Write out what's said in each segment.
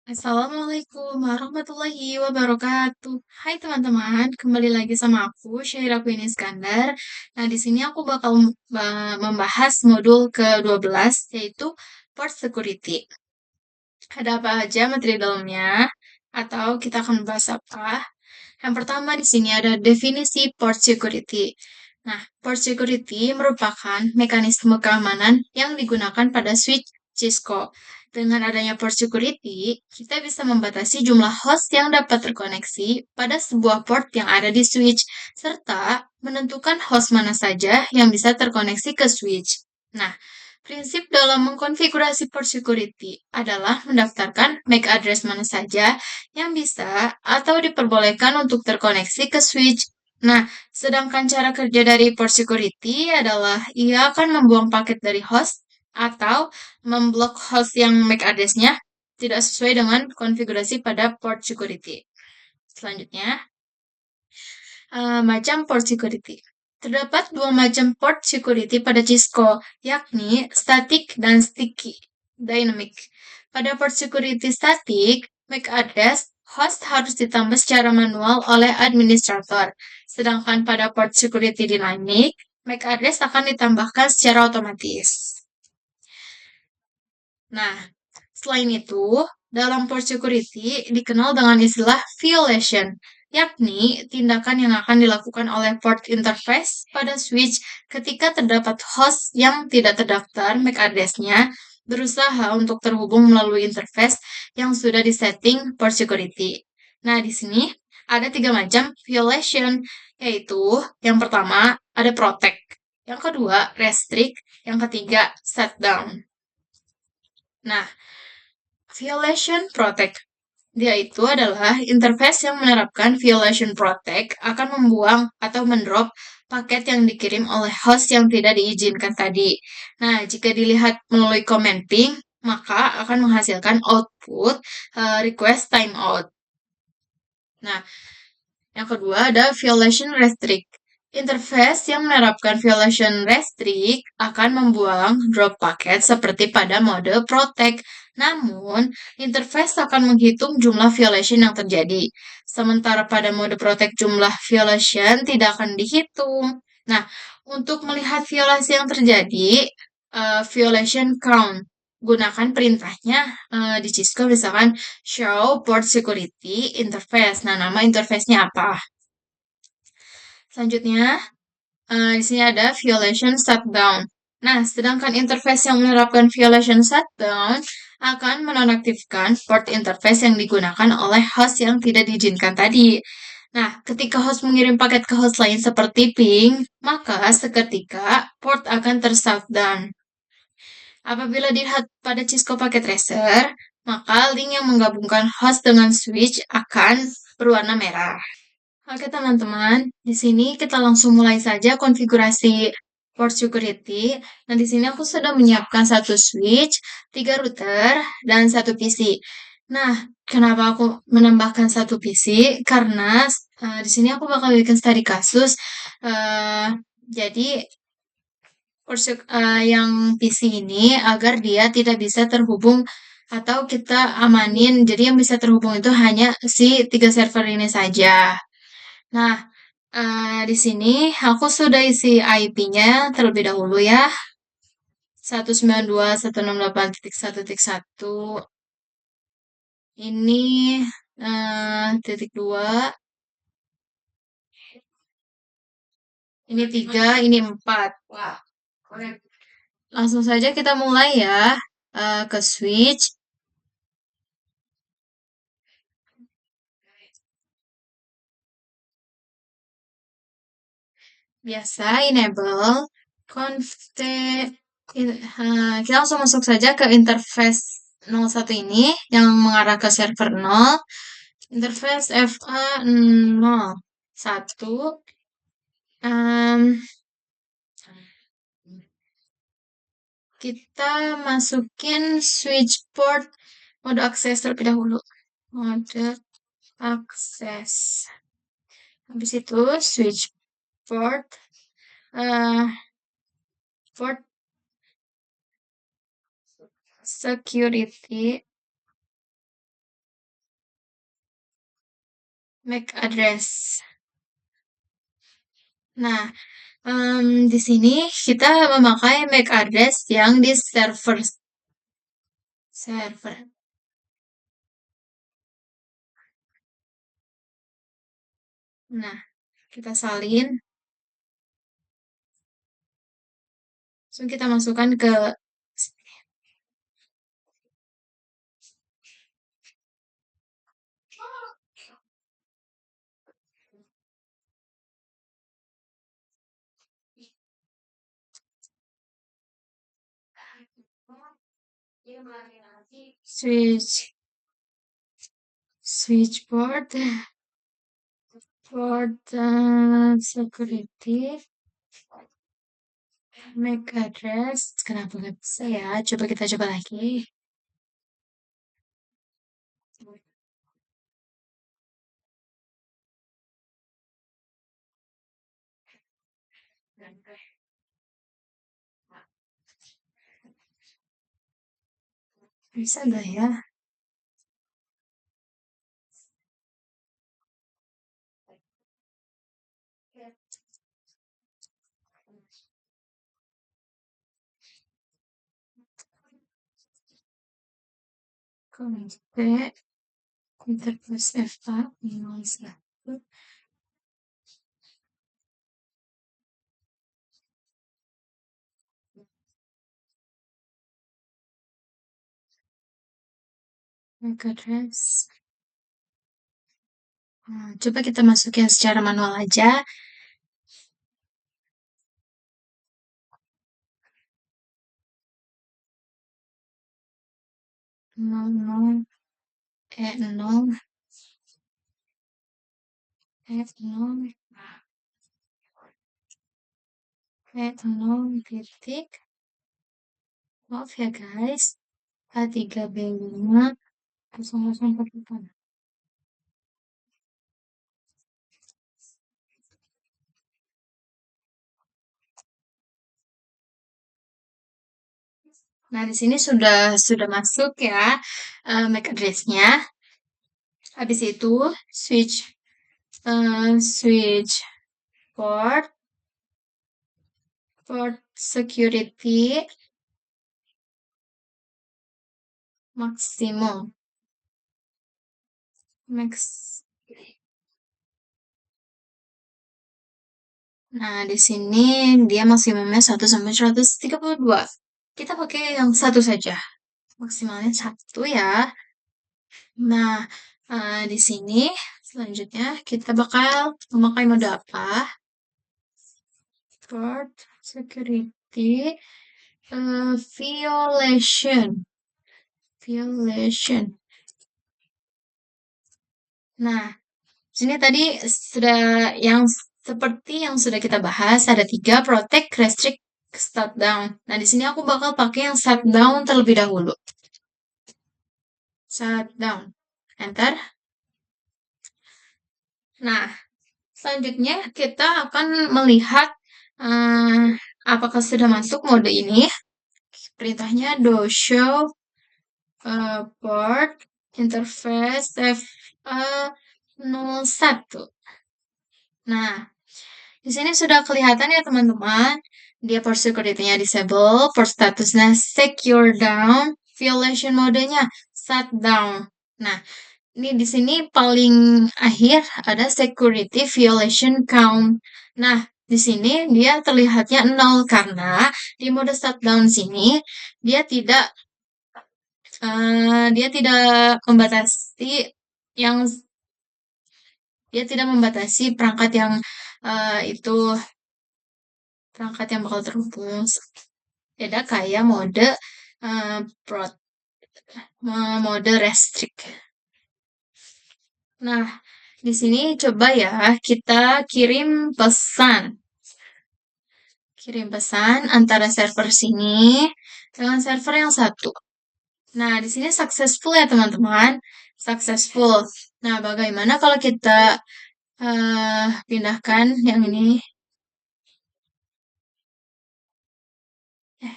Assalamualaikum warahmatullahi wabarakatuh. Hai teman-teman, kembali lagi sama aku Syaira Queen Iskandar. Nah, di sini aku bakal membahas modul ke-12 yaitu Port Security. Ada apa aja materi dalamnya? Atau kita akan membahas apa? Yang pertama di sini ada definisi Port Security. Nah, Port Security merupakan mekanisme keamanan yang digunakan pada switch Cisco. Dengan adanya Port Security, kita bisa membatasi jumlah host yang dapat terkoneksi pada sebuah port yang ada di switch, serta menentukan host mana saja yang bisa terkoneksi ke switch. Nah, prinsip dalam mengkonfigurasi port security adalah mendaftarkan MAC address mana saja yang bisa atau diperbolehkan untuk terkoneksi ke switch. Nah, sedangkan cara kerja dari port security adalah ia akan membuang paket dari host atau memblok host yang MAC address-nya tidak sesuai dengan konfigurasi pada port security. Selanjutnya, macam port security. Terdapat dua macam port security pada Cisco, yakni static dan sticky dynamic. Pada port security static, MAC address host harus ditambah secara manual oleh administrator, sedangkan pada port security dynamic, MAC address akan ditambahkan secara otomatis. Nah, selain itu, dalam port security dikenal dengan istilah violation, yakni tindakan yang akan dilakukan oleh port interface pada switch ketika terdapat host yang tidak terdaftar MAC address-nya berusaha untuk terhubung melalui interface yang sudah disetting port security. Nah, di sini ada tiga macam violation, yaitu yang pertama ada protect, yang kedua restrict, yang ketiga shutdown. Nah, violation protect. Dia itu adalah interface yang menerapkan violation protect akan membuang atau mendrop paket yang dikirim oleh host yang tidak diizinkan tadi. Nah, jika dilihat melalui command ping, maka akan menghasilkan output request timeout. Nah, yang kedua ada violation restrict. Interface yang menerapkan violation restrict akan membuang drop paket seperti pada mode protect. Namun, interface akan menghitung jumlah violation yang terjadi. Sementara pada mode protect jumlah violation tidak akan dihitung. Nah, untuk melihat violasi yang terjadi, violation count. Gunakan perintahnya di Cisco misalkan show port security interface. Nah, nama interface-nya apa? Selanjutnya, di sini ada violation shutdown. Nah, sedangkan interface yang menerapkan violation shutdown akan menonaktifkan port interface yang digunakan oleh host yang tidak diizinkan tadi. Nah, ketika host mengirim paket ke host lain seperti ping, maka seketika port akan tershutdown. Apabila dilihat pada Cisco Packet Tracer, maka link yang menggabungkan host dengan switch akan berwarna merah. Oke teman-teman, di sini kita langsung mulai saja konfigurasi port security. Nah di sini aku sudah menyiapkan satu switch, 3 router, dan satu PC. Nah, kenapa aku menambahkan satu PC? Karena di sini aku bakal bikin studi kasus. Jadi yang PC ini agar dia tidak bisa terhubung atau kita amanin. Jadi yang bisa terhubung itu hanya si 3 server ini saja. Nah, di sini aku sudah isi IP-nya terlebih dahulu ya. 192.168.1.1. Ini titik 2. Ini 3, ini 4. Wah, langsung saja kita mulai ya ke switch. Biasa enable config. Kita langsung masuk saja ke interface 01 ini yang mengarah ke server 0. Interface FA 01. Kita masukin switch port mode akses terlebih dahulu. Mode akses. Habis itu switch port port security MAC address. Nah, di sini kita memakai MAC address yang di server. Server. Nah, kita salin. Langsung kita masukkan ke switchboard, port security, MAC address. Kenapa nggak bisa ya? Coba kita coba lagi. Bisa nggak ya? Connect interface FA 01 MAC address. Coba kita masukin secara manual aja. Nol nol nol nol nol titik. Maaf ya guys. A3B5 0048. Nah, di sini sudah masuk ya MAC address-nya. Habis itu switch port security maksimum. Max. Nah, di sini dia maksimumnya 1 sampai 132. Kita pakai yang satu saja. Maksimalnya 1 ya. Nah, di sini selanjutnya kita bakal memakai mode apa? Port security violation. Violation. Nah, sini tadi sudah yang seperti yang sudah kita bahas ada 3 protect, restrict, shutdown. Nah, di sini aku bakal pakai yang shutdown terlebih dahulu. Shutdown. Enter. Nah, selanjutnya kita akan melihat apakah sudah masuk mode ini. Perintahnya do show port interface FA01. Nah, di sini sudah kelihatan ya teman-teman. Dia port security-nya disable, port statusnya secure down, violation modenya shutdown. Nah, ini di sini paling akhir ada security violation count. Nah, di sini dia terlihatnya 0 karena di mode shutdown sini dia tidak dia tidak membatasi yang dia tidak membatasi perangkat yang itu perangkat yang bakal terhubung. Beda kayak mode uh, prot, mode restrict. Nah, di sini coba ya kita kirim pesan. Kirim pesan antara server sini dengan server yang satu. Nah, di sini successful ya teman-teman. Successful. Nah, bagaimana kalau kita pindahkan yang ini?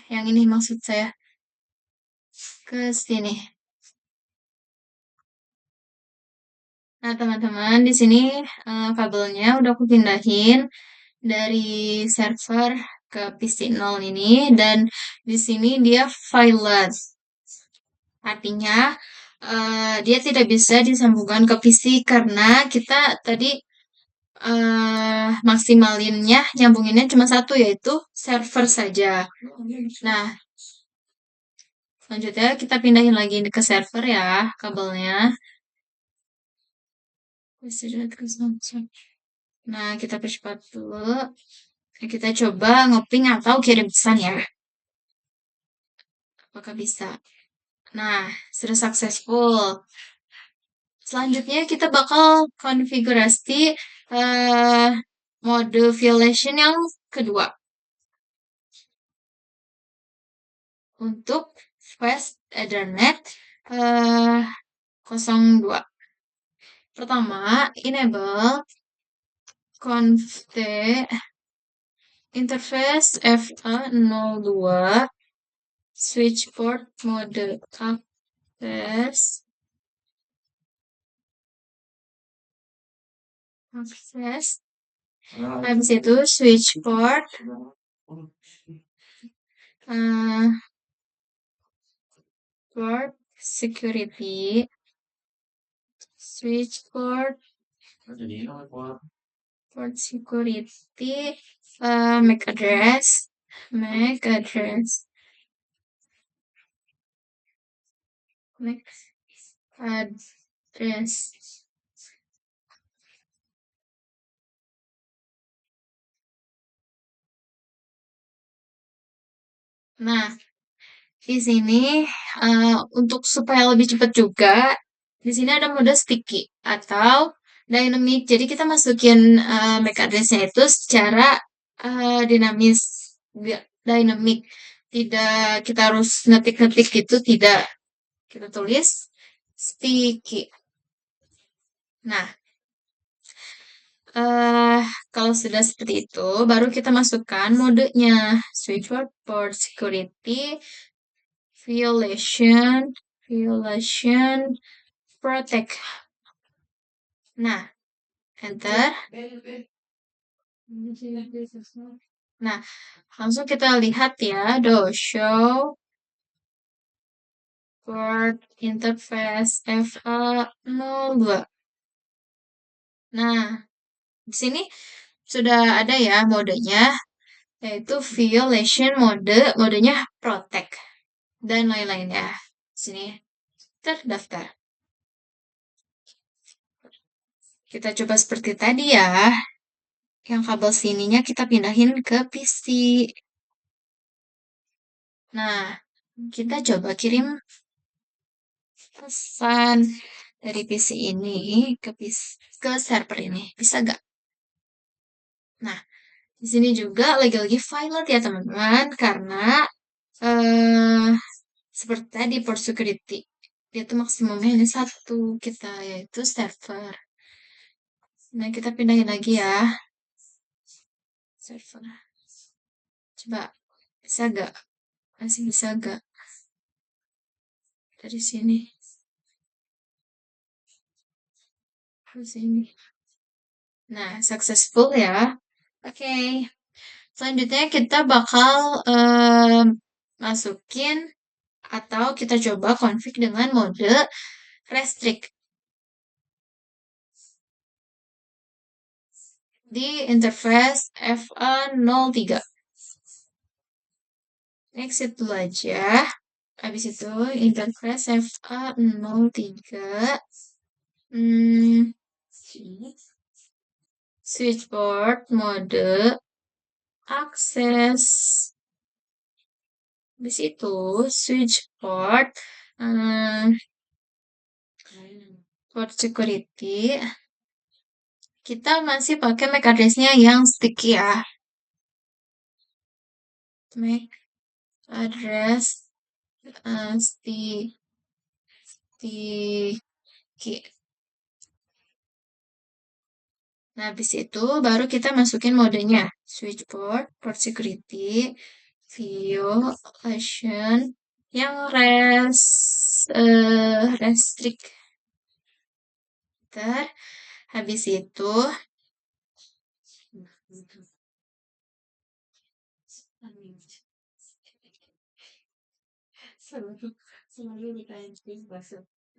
Yang ini maksud saya ke sini. Nah, teman-teman, di sini kabelnya udah aku pindahin dari server ke PC 0 ini dan di sini dia violet. Artinya dia tidak bisa disambungkan ke PC karena kita tadi maksimalinnya nyambunginnya cuma satu yaitu server saja. Nah, selanjutnya kita pindahin lagi ke server ya kabelnya. Nah, kita percepat dulu. Nah, kita coba ngoping atau kirim pesan ya. Apakah bisa? Nah, sudah successful. Selanjutnya kita bakal konfigurasi mode violation yang kedua. Untuk fast Ethernet 02. Pertama, enable conf interface FA02 switch port mode access. Habis itu switch port port security switch port security MAC address MAC address. Nah, di sini untuk supaya lebih cepat juga, di sini ada mode sticky atau dynamic. Jadi kita masukin MAC address-nya itu secara dinamis, dynamic. Tidak kita harus ngetik-ngetik gitu, tidak. Kita tulis sticky. Nah, kalau sudah seperti itu, baru kita masukkan modenya switch port security violation protect. Nah, enter. Nah, langsung kita lihat ya, show port interface FA02. Nah, di sini sudah ada ya modenya, yaitu violation mode, modenya protect, dan lain-lainnya. Sini terdaftar. Kita coba seperti tadi ya. Yang kabel sininya kita pindahin ke PC. Nah, kita coba kirim pesan dari PC ini ke server ini. Bisa nggak? Nah, di sini juga lagi-lagi violet ya teman-teman, karena eh, seperti tadi port security dia tuh maksimumnya ini satu kita yaitu server. Nah, kita pindahin lagi ya server. Coba bisa gak? Masih bisa gak? Dari sini. Ke sini. Nah, successful ya. Oke. Selanjutnya kita bakal masukin atau kita coba config dengan mode restrict di interface FA03. Next itu aja. Habis itu interface FA03 switchboard mode akses. Habis itu switchboard port security. Kita masih pakai MAC address-nya yang sticky ya. MAC address sticky. Nah, habis itu baru kita masukin modenya. Switch port security, violation, yang restrict. enter. Habis itu,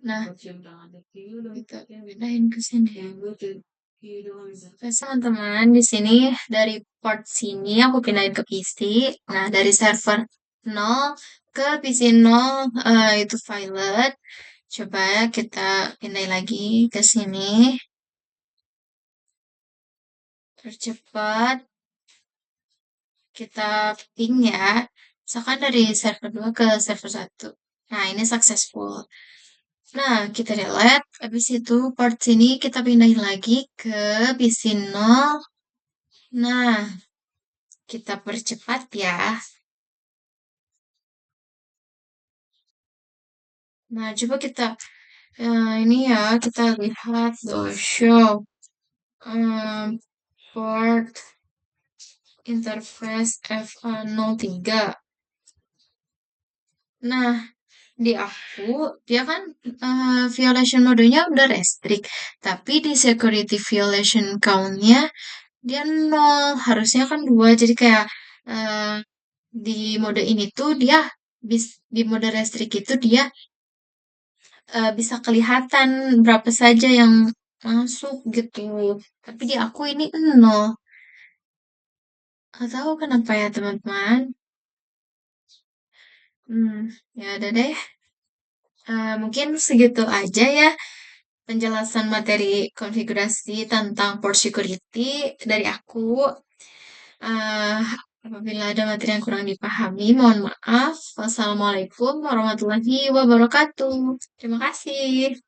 nah, kita pindahin ke sini. Oke, teman-teman, di sini dari port sini aku pindahin ke PC. Nah, dari server 0 ke PC 0 itu Violet. Coba kita pindahin lagi ke sini. Percepat. Kita ping ya. Misalkan dari server 2 ke server 1. Nah, ini successful. Nah, kita delete. Habis itu part sini kita pindahin lagi ke PC 0. Nah, kita percepat ya. Nah, coba kita ini ya, kita lihat the show port interface F03. Nah, di aku dia kan violation modenya udah restrict, tapi di security violation countnya dia 0, harusnya kan 2. Jadi kayak di mode ini tuh dia di mode restrict itu dia bisa kelihatan berapa saja yang masuk gitu. Tapi di aku ini 0. Nggak tahu kenapa ya teman-teman. Ya udah deh. Mungkin segitu aja ya penjelasan materi konfigurasi tentang port security dari aku. Eh, Apabila ada materi yang kurang dipahami, mohon maaf. Wassalamualaikum warahmatullahi wabarakatuh. Terima kasih.